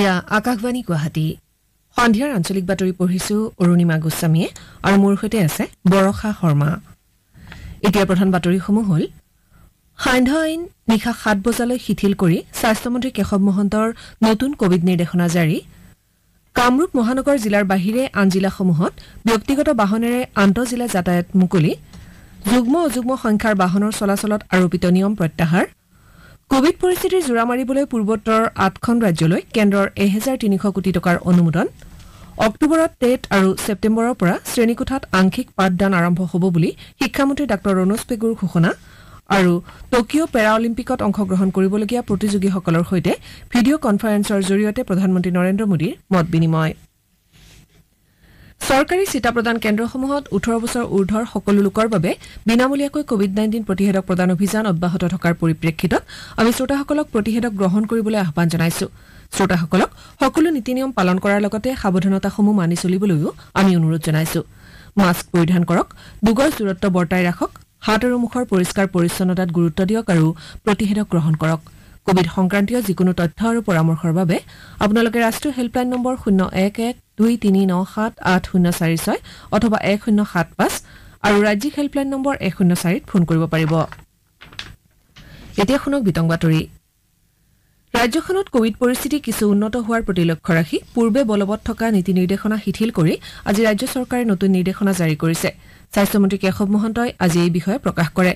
এয়া আকাশবাণী গুৱাহাটী সন্ধিয়াৰ আঞ্চলিক বাতৰি পঢ়িছো অৰুণিমা গোস্বামীয়ে আৰু মোৰ সৈতে আছে বৰষা শৰ্মা। এতিয়া প্ৰধান বাতৰিসমূহ হ'ল সান্ধ্য আইন নিশা 7 বজালৈ শিথিল কৰি স্বাস্থ্যমন্ত্ৰী কেশৱ মহন্তৰ নতুন কোভিড নিৰ্দেশনা জাৰি কামৰূপ মহানগৰ জিলাৰ বাহিৰে আন জিলাসমূহত ব্যক্তিগত বাহনেৰে আন্তঃজিলা যাতায়াত মুকলি যুগ্ম অযুগ্ম সংখ্যাৰ বাহনৰ চলাচলত আৰোপিত নিয়ম প্ৰত্যাহাৰ কোভিড পৰিস্থিতিৰ জোৰা মাৰিবলৈ পূৰ্বোত্তৰ 8খন ৰাজ্যলৈ কেন্দ্ৰৰ 1300 কোটি টকাৰ অনুমোদন অক্টোবৰত টেট আৰু ছেপ্টেম্বৰৰ পৰা শ্ৰেণীকোঠাত আংশিক পাঠদান আৰম্ভ হ'ব বুলি শিক্ষামন্ত্ৰী ডাঃ ৰণোজ পেগুৰ ঘোষণা আৰু টকিঅ' পেৰা অলিম্পিকত অংশগ্ৰহণ কৰিবলগীয়া প্ৰতিযোগীসকলৰ সৈতে ভিডিঅ' কনফাৰেন্সৰ জৰিয়তে প্ৰধানমন্ত্ৰী নৰেন্দ্ৰ মোদীৰ মত বিনিময় চৰকাৰী চিটা প্ৰদান কেন্দ্ৰসমূহত 18 বছৰ ঊৰ্ধৰ সকলো লোকৰ বাবে বিনামূলীয়াকৈ কোভিড-19 প্ৰতিষেধক প্ৰদান অভিযান অব্যাহত থকাৰ পৰিপ্ৰেক্ষিতত আমি শ্ৰোতাসকলক প্ৰতিষেধক গ্ৰহণ কৰিবলৈ আহ্বান জনাইছো। শ্ৰোতাসকলক সকলো নীতি নিয়ম পালন কৰাৰ লগতে সাৱধানতাসমূহ মানি চলিবলৈও আমি অনুৰোধ জনাইছো। মাস্ক পৰিধান কৰক, 2 গজ দূৰত্ব বৰ্তাই ৰাখক, হাত আৰু মুখৰ পৰিষ্কাৰ পৰিচ্ছন্নতাত গুৰুত্ব দিয়ক আৰু প্ৰতিষেধক গ্ৰহণ কৰক। কোভিড সংক্ৰান্তীয় যিকোনো তথ্য আৰু পৰামৰ্শৰ বাবে আপোনালোকে ৰাষ্ট্ৰীয় হেল্পলাইন নম্বৰ 011-2397-8046 অথবা 1075 আৰু ৰাজ্যিক হেল্পলাইন নম্বৰ 104ত ফোন কৰিব পাৰিব। এতিয়া শুনক বিতং বাতৰি। ৰাজ্যখনত কোভিড পৰিস্থিতি কিছু উন্নত হোৱাৰ প্ৰতি লক্ষ্য ৰাখি পূৰ্বে বলবৎ থকা নীতি নিৰ্দেশনা শিথিল কৰি আজি ৰাজ্য চৰকাৰে নতুন নিৰ্দেশনা জাৰি কৰিছে। স্বাস্থ্যমন্ত্ৰী কেশৱ মহন্তই আজি এই বিষয়ে প্ৰকাশ কৰে।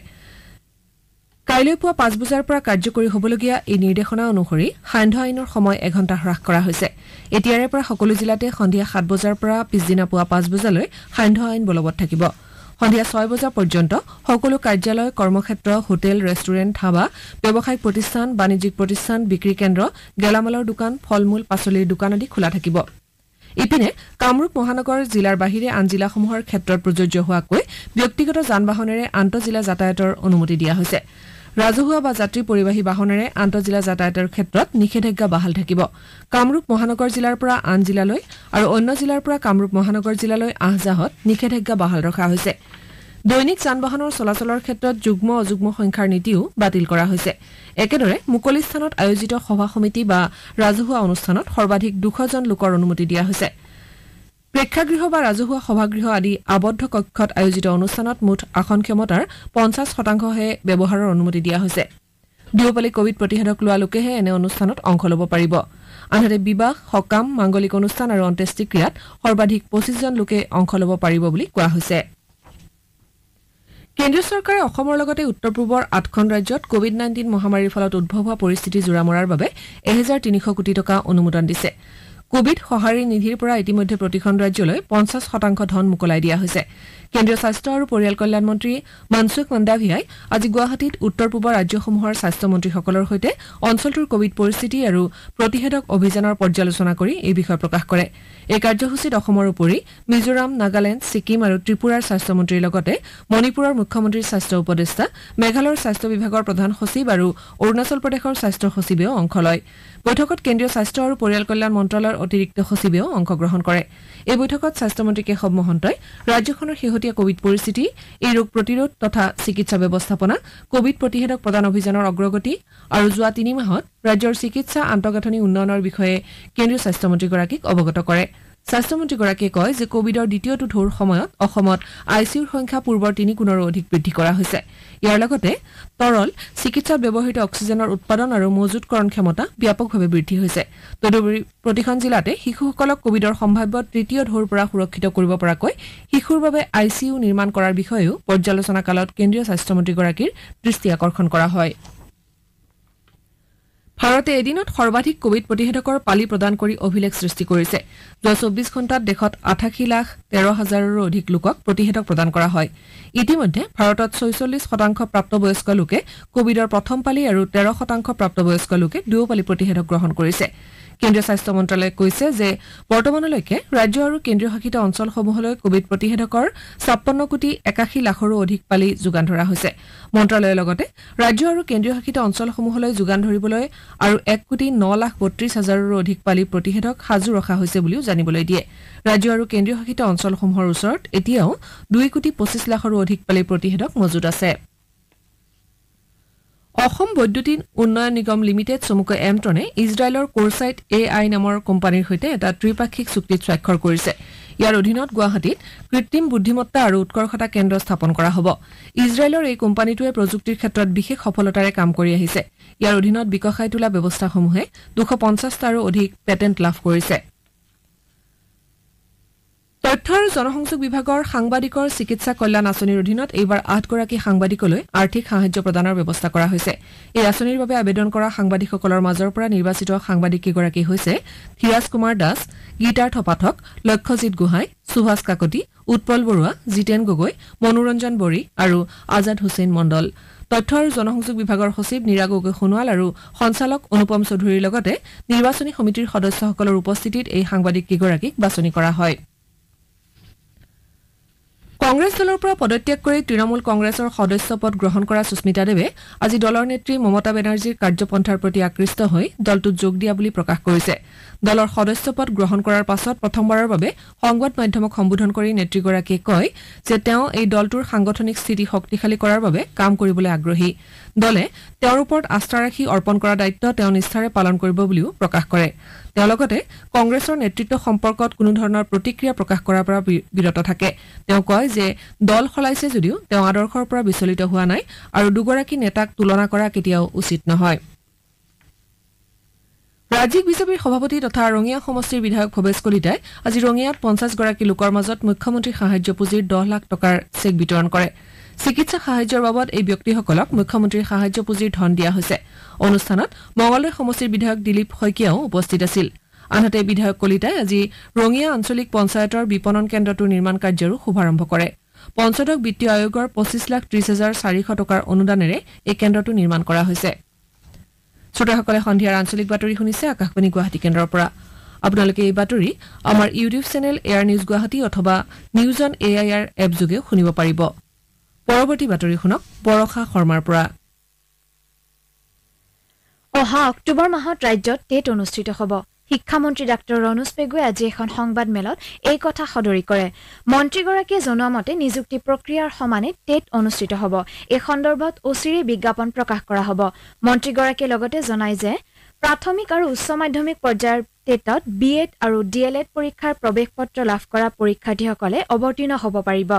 কাইলৈ পুৱা 5 বজাৰ পৰা কাৰ্যকৰী হ'বলগীয়া এই নিৰ্দেশনা অনুসৰি সান্ধ্য আইনৰ সময় এঘণ্টা হ্ৰাস কৰা হৈছে। এতিয়াৰে পৰা সকলো জিলাতে সন্ধিয়া 7 বজাৰ পৰা পিছদিনা পুৱা 5 বজালৈ সান্ধ্য আইন বলবৎ থাকিব। সন্ধিয়া 6 বজা পৰ্যন্ত সকলো কাৰ্যালয়, কৰ্মক্ষেত্ৰ, হোটেল, ৰেষ্টুৰেণ্ট, ধাবা, ব্যৱসায়িক প্ৰতিষ্ঠান, বাণিজ্যিক প্ৰতিষ্ঠান, বিক্ৰী কেন্দ্ৰ, গেলামালৰ দোকান, ফল-মূল, পাচলিৰ দোকান আদি খোলা থাকিব। ইপিনে কামৰূপ মহানগৰ জিলাৰ বাহিৰে আন জিলাসমূহৰ ক্ষেত্ৰত প্ৰযোজ্য হোৱাকৈ ব্যক্তিগত যান-বাহনেৰে আন্তঃজিলা যাতায়াতৰ অনুমতি দিয়া হৈছে। ৰাজহুৱা বা যাত্ৰী পৰিবাহী বাহনেৰে আন্তঃজিলা যাতায়াতৰ ক্ষেত্ৰত নিষেধাজ্ঞা বাহাল থাকিব। কামৰূপ মহানগৰ জিলাৰ পৰা আন জিলালৈ আৰু অন্য জিলাৰ পৰা কামৰূপ মহানগৰ জিলালৈ আহ-যাহত নিষেধাজ্ঞা বাহাল ৰখা হৈছে। দৈনিক যান-বাহনৰ চলাচলৰ ক্ষেত্ৰত যুগ্ম অযুগ্ম সংখ্যাৰ নীতিও বাতিল কৰা হৈছে। একেদৰে মুকলি স্থানত আয়োজিত সভা সমিতি বা ৰাজহুৱা অনুষ্ঠানত সৰ্বাধিক 200 জন লোকৰ অনুমতি দিয়া হৈছে। প্ৰেক্ষাগৃহ বা ৰাজহুৱা সভাগৃহ আদি আবদ্ধ কক্ষত আয়োজিত অনুষ্ঠানত মুঠ আসন ক্ষমতাৰ 50%হে ব্যৱহাৰৰ অনুমতি দিয়া হৈছে। দুয়োপালি কোভিড প্ৰতিষেধক লোৱা লোকেহে এনে অনুষ্ঠানত অংশ ল'ব পাৰিব। আনহাতে বিবাহ, সকাম, মাংগলিক অনুষ্ঠান আৰু অন্ত্যেষ্টিক্ৰিয়াত সৰ্বাধিক 25 জন লোকে অংশ ল'ব পাৰিব বুলি কোৱা হৈছে। কেন্দ্ৰীয় চৰকাৰে অসমৰ লগতে উত্তৰ পূবৰ 8খন ৰাজ্যত কোভিড-19 মহামাৰীৰ ফলত উদ্ভৱ হোৱা পৰিস্থিতি জোৰা মৰাৰ বাবে 1300 কোটি টকা অনুমোদন দিছে। কোভিড সঁহাৰি নিধিৰ পৰা ইতিমধ্যে প্ৰতিখন ৰাজ্যলৈ 50% ধন মোকলাই দিয়া হৈছে। কেন্দ্ৰীয় স্বাস্থ্য আৰু পৰিয়াল কল্যাণ মন্ত্ৰী মনসুখ মন্দাভিয়াই আজি গুৱাহাটীত উত্তৰ পূবৰ ৰাজ্যসমূহৰ স্বাস্থ্যমন্ত্ৰীসকলৰ সৈতে অঞ্চলটোৰ কোভিড পৰিস্থিতি আৰু প্ৰতিষেধক অভিযানৰ পৰ্যালোচনা কৰি এই বিষয়ে প্ৰকাশ কৰে। এই কাৰ্যসূচীত অসমৰ উপৰি মিজোৰাম, নাগালেণ্ড, ছিকিম আৰু ত্ৰিপুৰাৰ স্বাস্থ্যমন্ত্ৰীৰ লগতে মণিপুৰৰ মুখ্যমন্ত্ৰীৰ স্বাস্থ্য উপদেষ্টা, মেঘালয়ৰ স্বাস্থ্য বিভাগৰ প্ৰধান সচিব আৰু অৰুণাচল প্ৰদেশৰ স্বাস্থ্য সচিবেও অংশ লয়। বৈঠকত কেন্দ্ৰীয় স্বাস্থ্য আৰু পৰিয়াল কল্যাণ মন্ত্ৰালয়ৰ অতিৰিক্ত সচিবেও অংশগ্ৰহণ কৰে। এই বৈঠকত স্বাস্থ্যমন্ত্ৰী কেশৱ মহন্তই ৰাজ্যখনৰ শেহতীয়া কোভিড পৰিস্থিতি, এই ৰোগ প্ৰতিৰোধ তথা চিকিৎসা ব্যৱস্থাপনা, কোভিড প্ৰতিষেধক প্ৰদান অভিযানৰ অগ্ৰগতি আৰু যোৱা 3 মাহত ৰাজ্যৰ চিকিৎসা আন্তঃগাঁথনি উন্নয়নৰ বিষয়ে কেন্দ্ৰীয় স্বাস্থ্যমন্ত্ৰীগৰাকীক অৱগত কৰে। স্বাস্থ্যমন্ত্ৰীগৰাকীয়ে কয় যে কোভিডৰ দ্বিতীয়টো ঢৌৰ সময়ত অসমত আইচিইউৰ সংখ্যা পূৰ্বৰ 3 গুণৰো অধিক বৃদ্ধি কৰা হৈছে। ইয়াৰ লগতে তৰল চিকিৎসাত ব্যৱহৃত অক্সিজেনৰ উৎপাদন আৰু মজুতকৰণ ক্ষমতা ব্যাপকভাৱে বৃদ্ধি হৈছে। তদুপৰি প্ৰতিখন জিলাতে শিশুসকলক কোভিডৰ সম্ভাৱ্য তৃতীয় ঢৌৰ পৰা সুৰক্ষিত কৰিব পৰাকৈ শিশুৰ বাবে আইচিইউ নিৰ্মাণ কৰাৰ বিষয়েও পৰ্যালোচনা কালত কেন্দ্ৰীয় স্বাস্থ্যমন্ত্ৰীগৰাকীৰ দৃষ্টি আকৰ্ষণ কৰা হয়। ভাৰতে এদিনত সৰ্বাধিক কোভিড প্ৰতিষেধকৰ পালি প্ৰদান কৰি অভিলেখ সৃষ্টি কৰিছে। যোৱা 24 ঘণ্টাত দেশত 88,13,000ৰো অধিক লোকক প্ৰতিষেধক প্ৰদান কৰা হয়। ইতিমধ্যে ভাৰতত 46% প্ৰাপ্তবয়স্ক লোকে কোভিডৰ প্ৰথম পালি আৰু 13% প্ৰাপ্তবয়স্ক লোকে দুয়োপালি প্ৰতিষেধক গ্ৰহণ কৰিছে। কেন্দ্ৰীয় স্বাস্থ্য মন্ত্ৰালয়ে কৈছে যে বৰ্তমানলৈকে ৰাজ্য আৰু কেন্দ্ৰীয় শাসিত অঞ্চলসমূহলৈ কোভিড প্ৰতিষেধকৰ 56,81,00,000ৰো অধিক পালি যোগান ধৰা হৈছে। মন্ত্ৰালয়ে লগতে ৰাজ্য আৰু কেন্দ্ৰীয় শাসিত অঞ্চলসমূহলৈ যোগান ধৰিবলৈ আৰু 1,09,32,000ৰো অধিক পালি প্ৰতিষেধক সাজু ৰখা হৈছে বুলিও জানিবলৈ দিয়ে। ৰাজ্য আৰু কেন্দ্ৰীয় শাসিত অঞ্চলসমূহৰ ওচৰত এতিয়াও 2,25,00,000ৰো অধিক পালি প্ৰতিষেধক মজুত আছে। অসম বৈদ্যুতিন উন্নয়ন নিগম লিমিটেড চমুকৈ এমট্ৰনে ইজৰাইলৰ কোৰছাইট AI নামৰ কোম্পানীৰ সৈতে এটা ত্ৰিপাক্ষিক চুক্তিত স্বাক্ষৰ কৰিছে ইয়াৰ অধীনত গুৱাহাটীত কৃত্ৰিম বুদ্ধিমত্তা আৰু উৎকৰ্ষতা কেন্দ্ৰ স্থাপন কৰা হ'ব ইজৰাইলৰ এই কোম্পানীটোৱে প্ৰযুক্তিৰ ক্ষেত্ৰত বিশেষ সফলতাৰে কাম কৰি আহিছে ইয়াৰ অধীনত বিকশাই তোলা ব্যৱস্থাসমূহে 250টাৰো অধিক পেটেন্ট লাভ কৰিছে তথ্য আৰু জনসংযোগ বিভাগৰ সাংবাদিকৰ চিকিৎসা কল্যাণ আঁচনিৰ অধীনত এইবাৰ 8 গৰাকী সাংবাদিকলৈ আৰ্থিক সাহায্য প্ৰদানৰ ব্যৱস্থা কৰা হৈছে এই আঁচনিৰ বাবে আবেদন কৰা সাংবাদিকসকলৰ মাজৰ পৰা নিৰ্বাচিত সাংবাদিকগৰাকী হৈছে ধীৰাজ কুমাৰ দাস গীতাৰ্থ পাঠক লক্ষ্যজিৎ গোহাঁই সুভাষ কাকতি উৎপল বৰুৱা জিতেন গগৈ মনোৰঞ্জন বৰী আৰু আজাদ হুছেইন মণ্ডল তথ্য আৰু জনসংযোগ বিভাগৰ সচিব নীৰা গগৈ সোণোৱাল আৰু সঞ্চালক অনুপম চৌধুৰীৰ লগতে নিৰ্বাচনী সমিতিৰ সদস্যসকলৰ উপস্থিতিত এই সাংবাদিকগৰাকীক বাছনি কৰা হয় কংগ্ৰেছ দলৰ পৰা পদত্যাগ কৰি তৃণমূল কংগ্ৰেছৰ সদস্য পদ গ্ৰহণ কৰা সুস্মিতা দেৱে আজি দলৰ নেত্ৰী মমতা বেনাৰ্জীৰ কাৰ্যপন্থাৰ প্ৰতি আকৃষ্ট হৈ দলটোত যোগ দিয়া বুলি প্ৰকাশ কৰিছে দলৰ সদস্য পদ গ্ৰহণ কৰাৰ পাছত প্ৰথমবাৰৰ বাবে সংবাদ মাধ্যমক সম্বোধন কৰি নেত্ৰীগৰাকীয়ে কয় যে তেওঁ এই দলটোৰ সাংগঠনিক স্থিতি শক্তিশালী কৰাৰ বাবে কাম কৰিবলৈ আগ্ৰহী দলে তেওঁৰ ওপৰত আস্থা ৰাখি অৰ্পণ কৰা দায়িত্ব তেওঁ নিষ্ঠাৰে পালন কৰিব বুলিও প্ৰকাশ কৰে তেওঁ লগতে কংগ্ৰেছৰ নেতৃত্ব সম্পৰ্কত কোনো ধৰণৰ প্ৰতিক্ৰিয়া প্ৰকাশ কৰাৰ পৰা বিৰত থাকে তেওঁ কয় যে দল সলাইছে যদিও তেওঁ আদৰ্শৰ পৰা বিচলিত হোৱা নাই আৰু দুগৰাকী নেতাক তুলনা কৰা কেতিয়াও উচিত নহয় ৰাজ্যিক বিজেপিৰ সভাপতি তথা ৰঙিয়া সমষ্টিৰ বিধায়ক ভৱেশ কলিতাই আজি ৰঙিয়াত 50 গৰাকী লোকৰ মাজত মুখ্যমন্ত্ৰী সাহায্য পুঁজিৰ 10 লাখ টকাৰ চেক বিতৰণ কৰে চিকিৎসা সাহায্যৰ বাবদ এই ব্যক্তিসকলক মুখ্যমন্ত্ৰীৰ সাহায্য পুঁজিৰ ধন দিয়া হৈছে অনুষ্ঠানত মঙলদৈ সমষ্টিৰ বিধায়ক দিলীপ শইকীয়াও উপস্থিত আছিল আনহাতে বিধায়ক কলিতাই আজি ৰঙিয়া আঞ্চলিক পঞ্চায়তৰ বিপণন কেন্দ্ৰটোৰ নিৰ্মাণ কাৰ্যৰো শুভাৰম্ভ কৰে পঞ্চদশ বিত্তীয় আয়োগৰ 25,30,400 টকাৰ অনুদানেৰে এই কেন্দ্ৰটো নিৰ্মাণ কৰা হৈছে শ্ৰোতাসকলে সন্ধিয়াৰ আঞ্চলিক বাতৰি শুনিছে আকাশবাণী গুৱাহাটী কেন্দ্ৰৰ পৰা আপোনালোকে এই বাতৰি আমাৰ YouTube channel air news Guwahati অথবা নিউজ অন AIR এপ যোগে শুনিব পাৰিব পৰৱৰ্তী বাতৰি শুনক বৰষা শৰ্মাৰ পৰা অহা অক্টোবৰ মাহত ৰাজ্যত টেট অনুষ্ঠিত হ'ব শিক্ষামন্ত্ৰী ডাক্তৰ ৰণোজ পেগুৱে আজি এখন সংবাদ মেলত এই কথা সদৰি কৰে মন্ত্ৰীগৰাকীয়ে জনোৱা মতে নিযুক্তি প্ৰক্ৰিয়াৰ সমানে টেট অনুষ্ঠিত হ'ব এই সন্দৰ্ভত অচিৰে বিজ্ঞাপন প্ৰকাশ কৰা হ'ব মন্ত্ৰীগৰাকীয়ে লগতে জনায় যে প্ৰাথমিক আৰু উচ্চ মাধ্যমিক পৰ্যায়ৰ টেটত বিএড আৰু ডিএলএড পৰীক্ষাৰ প্ৰৱেশ পত্ৰ লাভ কৰা পৰীক্ষাৰ্থীসকলে অৱতীৰ্ণ হ'ব পাৰিব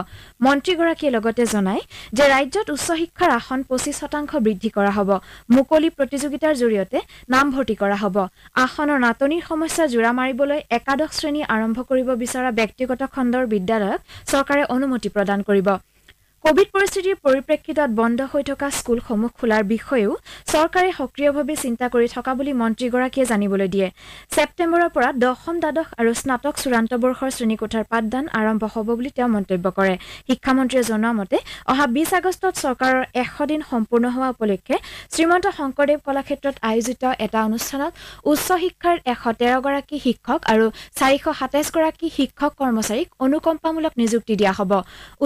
মন্ত্ৰীগৰাকীয়ে লগতে জনায় যে ৰাজ্যত উচ্চ শিক্ষাৰ আসন 25% বৃদ্ধি কৰা হ'ব মুকলি প্ৰতিযোগিতাৰ জৰিয়তে নামভৰ্তি কৰা হ'ব আসনৰ নাটনিৰ সমস্যা জোৰা মাৰিবলৈ একাদশ শ্ৰেণী আৰম্ভ কৰিব বিচৰা ব্যক্তিগত খণ্ডৰ বিদ্যালয়ক চৰকাৰে অনুমতি প্ৰদান কৰিব কোভিড পৰিস্থিতিৰ পৰিপ্ৰেক্ষিতত বন্ধ হৈ থকা স্কুলসমূহ খোলাৰ বিষয়েও চৰকাৰে সক্ৰিয়ভাৱে চিন্তা কৰি থকা বুলি মন্ত্ৰীগৰাকীয়ে জানিবলৈ দিয়ে ছেপ্টেম্বৰৰ পৰা দশম দ্বাদশ আৰু স্নাতক চূড়ান্ত বৰ্ষৰ শ্ৰেণীকোঠাৰ পাঠদান আৰম্ভ হ'ব বুলি তেওঁ মন্তব্য কৰে শিক্ষামন্ত্ৰীয়ে জনোৱা মতে অহা 20 আগষ্টত চৰকাৰৰ 100 দিন সম্পূৰ্ণ হোৱা উপলক্ষে শ্ৰীমন্ত শংকৰদেৱ কলাক্ষেত্ৰত আয়োজিত এটা অনুষ্ঠানত উচ্চ শিক্ষাৰ 113 গৰাকী শিক্ষক আৰু 427 গৰাকী শিক্ষক কৰ্মচাৰীক অনুকম্পামূলক নিযুক্তি দিয়া হ'ব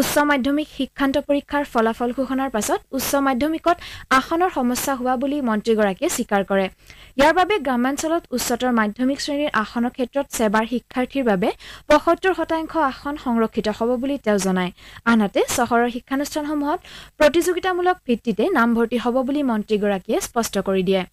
উচ্চ মাধ্যমিক শিক্ষান্ত পৰীক্ষাৰ ফলাফল ঘোষণাৰ পাছত উচ্চ মাধ্যমিকত আসনৰ সমস্যা হোৱা বুলি মন্ত্ৰীগৰাকীয়ে স্বীকাৰ কৰে ইয়াৰ বাবে গ্ৰামাঞ্চলত উচ্চতৰ মাধ্যমিক শ্ৰেণীৰ আসনৰ ক্ষেত্ৰত সেৱাৰ শিক্ষাৰ্থীৰ বাবে 75% আসন সংৰক্ষিত হ'ব বুলি তেওঁ জনায় আনহাতে চহৰৰ শিক্ষানুষ্ঠানসমূহত প্ৰতিযোগিতামূলক ভিত্তিতে নামভৰ্তি হ'ব বুলি মন্ত্ৰীগৰাকীয়ে স্পষ্ট কৰি দিয়ে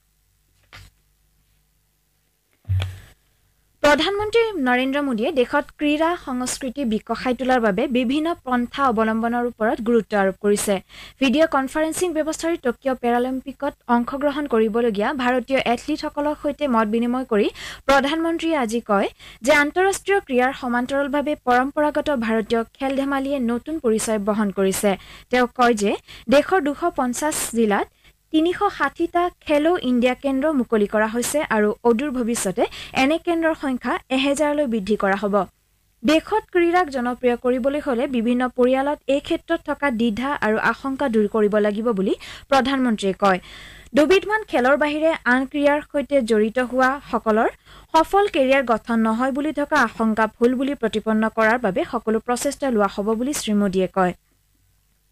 প্ৰধানমন্ত্ৰী নৰেন্দ্ৰ মোদীয়ে দেশত ক্ৰীড়া সংস্কৃতি বিকশাই তোলাৰ বাবে বিভিন্ন পন্থা অৱলম্বনৰ ওপৰত গুৰুত্ব আৰোপ কৰিছে ভিডিঅ' কনফাৰেন্সিং ব্যৱস্থাৰে টকিঅ' পেৰালিম্পিকত অংশগ্ৰহণ কৰিবলগীয়া ভাৰতীয় এথলীটসকলৰ সৈতে মত বিনিময় কৰি প্ৰধানমন্ত্ৰীয়ে আজি কয় যে আন্তঃৰাষ্ট্ৰীয় ক্ৰীড়াৰ সমান্তৰালভাৱে পৰম্পৰাগত ভাৰতীয় খেল ধেমালিয়ে নতুন পৰিচয় বহন কৰিছে তেওঁ কয় যে দেশৰ 250 জিলাত 360টা খেলো ইণ্ডিয়া কেন্দ্ৰ মুকলি কৰা হৈছে আৰু অদূৰ ভৱিষ্যতে এনে কেন্দ্ৰৰ সংখ্যা 1000লৈ বৃদ্ধি কৰা হ'ব দেশত ক্ৰীড়াক জনপ্ৰিয় কৰিবলৈ হলে বিভিন্ন পৰিয়ালত এই ক্ষেত্ৰত থকা দ্বিধা আৰু আশংকা দূৰ কৰিব লাগিব বুলি প্ৰধানমন্ত্ৰীয়ে কয় দুবিধমান খেলৰ বাহিৰে আন ক্ৰীড়াৰ সৈতে জড়িত হোৱা সকলৰ সফল কেৰিয়াৰ গঠন নহয় বুলি থকা আশংকা ভুল বুলি প্ৰতিপন্ন কৰাৰ বাবে সকলো প্ৰচেষ্টা লোৱা হ'ব বুলি শ্ৰী মোদীয়ে কয়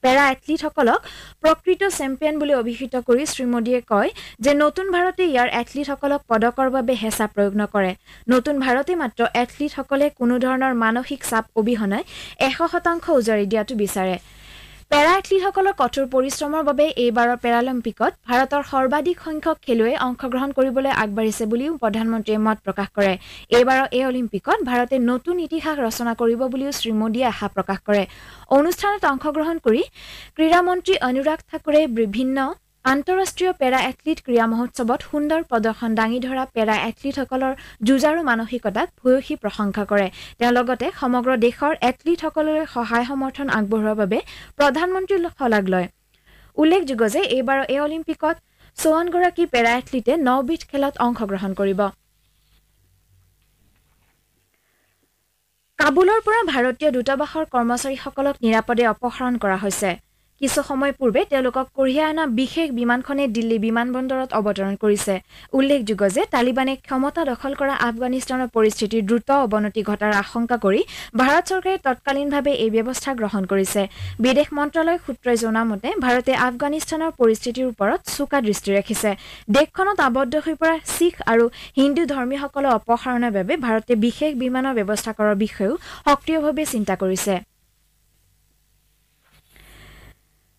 পেৰা এথলীটসকলক প্ৰকৃত চেম্পিয়ন বুলি অভিহিত কৰি শ্ৰী মোদীয়ে কয় যে নতুন ভাৰতে ইয়াৰ এথলীটসকলক পদকৰ বাবে হেঁচা প্ৰয়োগ নকৰে নতুন ভাৰতে মাত্ৰ এথলীটসকলে কোনো ধৰণৰ মানসিক চাপ অবিহনে 100% উজাৰি দিয়াটো বিচাৰে পেৰা এথলীটসকলৰ কঠোৰ পৰিশ্ৰমৰ বাবে এইবাৰৰ পেৰালিম্পিকত ভাৰতৰ সৰ্বাধিক সংখ্যক খেলুৱৈ অংশগ্ৰহণ কৰিবলৈ আগবাঢ়িছে বুলিও প্ৰধানমন্ত্ৰীয়ে মত প্ৰকাশ কৰে এইবাৰৰ এই অলিম্পিকত ভাৰতে নতুন ইতিহাস ৰচনা কৰিব বুলিও শ্ৰী মোদীয়ে আশা প্ৰকাশ কৰে অনুষ্ঠানত অংশগ্ৰহণ কৰি ক্ৰীড়া মন্ত্ৰী অনুৰাগ ঠাকুৰে বিভিন্ন আন্তঃৰাষ্ট্ৰীয় পেৰা এথলীট ক্ৰীড়া মহোৎসৱত সুন্দৰ প্ৰদৰ্শন দাঙি ধৰা পেৰা এথলীটসকলৰ যুঁজাৰু মানসিকতাক ভূয়সী প্ৰশংসা কৰে তেওঁ লগতে সমগ্ৰ দেশৰ এথলীটসকললৈ সহায় সমৰ্থন আগবঢ়োৱাৰ বাবে প্ৰধানমন্ত্ৰীৰ শলাগ লয় উল্লেখযোগ্য যে এইবাৰৰ এই অলিম্পিকত ৫৪ গৰাকী পেৰা এথলীটে ৯ বিধ খেলত অংশগ্ৰহণ কৰিব কাবুলৰ পৰা ভাৰতীয় দূতাবাসৰ কৰ্মচাৰীসকলক নিৰাপদে অপহৰণ কৰা হৈছে কিছু সময় পূৰ্বে তেওঁলোকক কঢ়িয়াই অনা বিশেষ বিমানখনে দিল্লী বিমানবন্দৰত অৱতৰণ কৰিছে উল্লেখযোগ্য যে তালিবানে ক্ষমতা দখল কৰা আফগানিস্তানৰ পৰিস্থিতিৰ দ্ৰুত অৱনতি ঘটাৰ আশংকা কৰি ভাৰত চৰকাৰে তৎকালীনভাৱে এই ব্যৱস্থা গ্ৰহণ কৰিছে বিদেশ মন্ত্ৰালয় সূত্ৰই জনোৱা মতে ভাৰতে আফগানিস্তানৰ পৰিস্থিতিৰ ওপৰত চোকা দৃষ্টি ৰাখিছে দেশখনত আবদ্ধ হৈ পৰা শিখ আৰু হিন্দু ধৰ্মীয়সকলৰ অপহৰণৰ বাবে ভাৰতে বিশেষ বিমানৰ ব্যৱস্থা কৰাৰ বিষয়েও সক্ৰিয়ভাৱে চিন্তা কৰিছে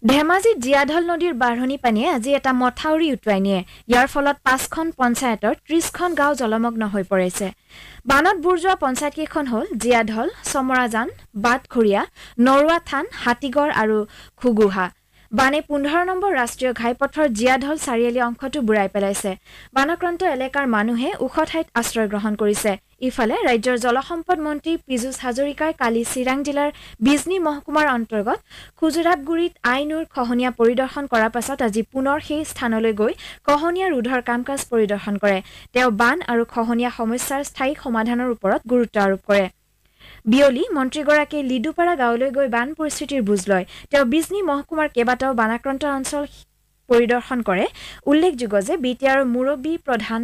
ধেমাজি জিয়াধল নদীৰ বাঢ়নী পানীয়ে আজি এটা মথাউৰি উটুৱাই নিয়ে ইয়াৰ ফলত ৫খন পঞ্চায়তৰ ৩০খন গাঁও জলমগ্ন হৈ পৰিছে বানত বুৰ যোৱা পঞ্চায়তকেইখন হ'ল জিয়াধল চমৰাজান বাটখৰীয়া নৰুৱা থান হাতীগড় আৰু খুগুহা বানে ১৫ নম্বৰ ৰাষ্ট্ৰীয় ঘাইপথৰ জিয়াধল চাৰিআলি অংশটো বুৰাই পেলাইছে বানক্ৰান্ত এলেকাৰ মানুহে ওখ ঠাইত আশ্ৰয় গ্ৰহণ কৰিছে ইফালে ৰাজ্যৰ জলসম্পদ মন্ত্ৰী পীযুষ হাজৰিকাই কালি চিৰাং জিলাৰ বিজনী মহকুমাৰ অন্তৰ্গত খুজুৰাবগুৰিত আইনুৰ খহনীয়া পৰিদৰ্শন কৰাৰ পাছত আজি পুনৰ সেই স্থানলৈ গৈ খহনীয়া ৰোধৰ কাম-কাজ পৰিদৰ্শন কৰে তেওঁ বান আৰু খহনীয়া সমস্যাৰ স্থায়ী সমাধানৰ ওপৰত গুৰুত্ব আৰোপ কৰে বিয়লি মন্ত্ৰীগৰাকীয়ে লিডুপাৰা গাঁৱলৈ গৈ বান পৰিস্থিতিৰ বুজ লয় তেওঁ বিজনী মহকুমাৰ কেইবাটাও বানাক্ৰান্ত অঞ্চল পৰিদৰ্শন কৰে উল্লেখযোগ্য যে বিটিআৰৰ মুৰব্বী প্ৰধান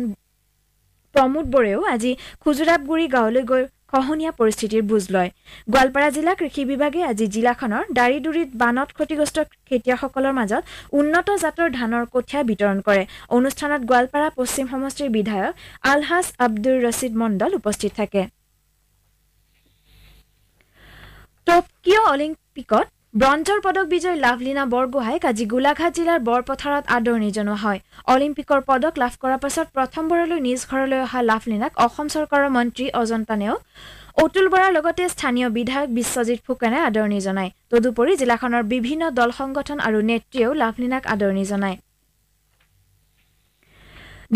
প্ৰমোদ বৰেও আজি খুজুৰাবগুৰি গাঁৱলৈ গৈ খহনীয়া পৰিস্থিতিৰ বুজ লয় গোৱালপাৰা জিলা কৃষি বিভাগে আজি জিলাখনৰ দাৰিদুৰিত বানত ক্ষতিগ্ৰস্ত খেতিয়কসকলৰ মাজত উন্নত জাতৰ ধানৰ কঠীয়া বিতৰণ কৰে অনুষ্ঠানত গোৱালপাৰা পশ্চিম সমষ্টিৰ বিধায়ক আলহাজ আব্দুৰ ৰছিদ মণ্ডল উপস্থিত থাকে টকিঅ অলিম্পিকত ব্ৰঞ্জৰ পদক বিজয়ী লাভলীনা বৰগোহাঁইক আজি গোলাঘাট জিলাৰ বৰপথাৰত আদৰণি জনোৱা হয় অলিম্পিকৰ পদক লাভ কৰাৰ পাছত প্ৰথমবাৰলৈ নিজ ঘৰলৈ অহা লাভলীনাক অসম চৰকাৰৰ মন্ত্ৰী অজন্তা নেওগ অতুল বৰাৰ লগতে স্থানীয় বিধায়ক বিশ্বজিৎ ফুকনে আদৰণি জনায় তদুপৰি জিলাখনৰ বিভিন্ন দল সংগঠন আৰু নেতৃয়েও লাভলীনাক আদৰণি জনায়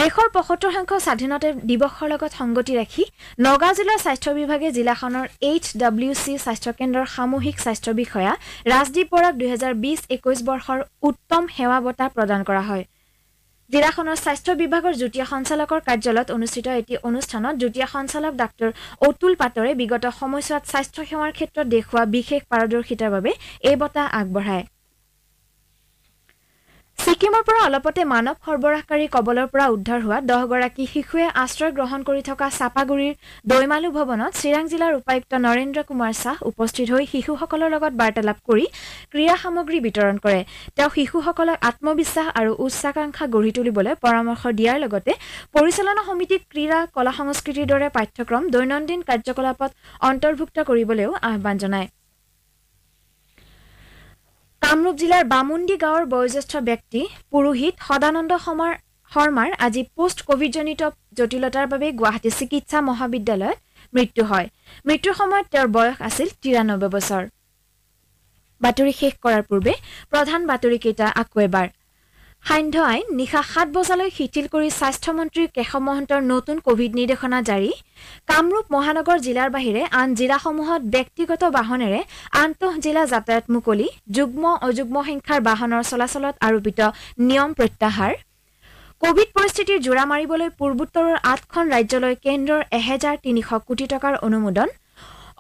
দেশৰ ৭৫ সংখ্যক স্বাধীনতা দিৱসৰ লগত সংগতি ৰাখি নগাঁও জিলাৰ স্বাস্থ্য বিভাগে জিলাখনৰ HWC স্বাস্থ্য কেন্দ্ৰৰ সামূহিক স্বাস্থ্য বিষয়া ৰাজদীপ বৰাক ২০২০-২১ বৰ্ষৰ উত্তম সেৱা বঁটা প্ৰদান কৰা হয় জিলাখনৰ স্বাস্থ্য বিভাগৰ যুটীয়া সঞ্চালকৰ কাৰ্যালয়ত অনুষ্ঠিত এটি অনুষ্ঠানত যুটীয়া সঞ্চালক ডাঃ অতুল পাটৰে বিগত সময়ছোৱাত স্বাস্থ্য সেৱাৰ ক্ষেত্ৰত দেখুওৱা বিশেষ পাৰদৰ্শিতাৰ বাবে এই বঁটা আগবঢ়ায় ছিকিমৰ পৰা অলপতে মানৱ সৰবৰাহকাৰী কবলৰ পৰা উদ্ধাৰ হোৱা ১০ গৰাকী শিশুৱে আশ্ৰয় গ্ৰহণ কৰি থকা চাপাগুৰিৰ দৈমালু ভৱনত চিৰাং জিলাৰ উপায়ুক্ত নৰেন্দ্ৰ কুমাৰ শাহ উপস্থিত হৈ শিশুসকলৰ লগত বাৰ্তালাপ কৰি ক্ৰীড়া সামগ্ৰী বিতৰণ কৰে তেওঁ শিশুসকলক আত্মবিশ্বাস আৰু উচ্চাকাংক্ষা গঢ়ি তুলিবলৈ পৰামৰ্শ দিয়াৰ লগতে পৰিচালনা সমিতিক ক্ৰীড়া কলা সংস্কৃতিৰ দৰে পাঠ্যক্ৰম দৈনন্দিন কাৰ্যকলাপত অন্তৰ্ভুক্ত কৰিবলৈও আহ্বান জনায় কামৰূপ জিলাৰ বামুণ্ডি গাঁৱৰ বয়োজ্যেষ্ঠ ব্যক্তি পুৰোহিত সদানন্দ শৰ্মাৰ আজি পোষ্ট কোভিডজনিত জটিলতাৰ বাবে গুৱাহাটী চিকিৎসা মহাবিদ্যালয়ত মৃত্যু হয় মৃত্যুৰ সময়ত তেওঁৰ বয়স আছিল ৯৩ বছৰ বাতৰি শেষ কৰাৰ পূৰ্বে প্ৰধান বাতৰিকেইটা আকৌ এবাৰ সান্ধ্য আইন নিশা ৭ বজালৈ শিথিল কৰি স্বাস্থ্যমন্ত্ৰী কেশৱ মহন্তৰ নতুন কোভিড নিৰ্দেশনা জাৰি কামৰূপ মহানগৰ জিলাৰ বাহিৰে আন জিলাসমূহত ব্যক্তিগত বাহনেৰে আন্তঃ জিলা যাতায়াত মুকলি যুগ্ম অযুগ্ম সংখ্যাৰ বাহনৰ চলাচলত আৰোপিত নিয়ম প্ৰত্যাহাৰ কোভিড পৰিস্থিতিৰ জোৰা মাৰিবলৈ পূৰ্বোত্তৰৰ ৮খন ৰাজ্যলৈ কেন্দ্ৰৰ ১৩০০ কোটি টকাৰ অনুমোদন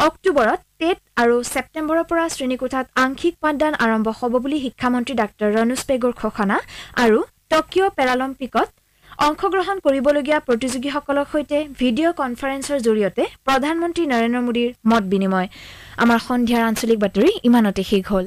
অক্টোবৰত টেট আৰু ছেপ্টেম্বৰৰ পৰা শ্ৰেণীকোঠাত আংশিক পাঠদান আৰম্ভ হ'ব বুলি শিক্ষামন্ত্ৰী ডাঃ ৰণোজ পেগুৰ ঘোষণা আৰু টকিঅ পেৰালিম্পিকত অংশগ্ৰহণ কৰিবলগীয়া প্ৰতিযোগীসকলৰ সৈতে ভিডিঅ' কনফাৰেন্সৰ জৰিয়তে প্ৰধানমন্ত্ৰী নৰেন্দ্ৰ মোদীৰ মত বিনিময় আমাৰ সন্ধিয়াৰ আঞ্চলিক বাতৰি ইমানতে শেষ হ'ল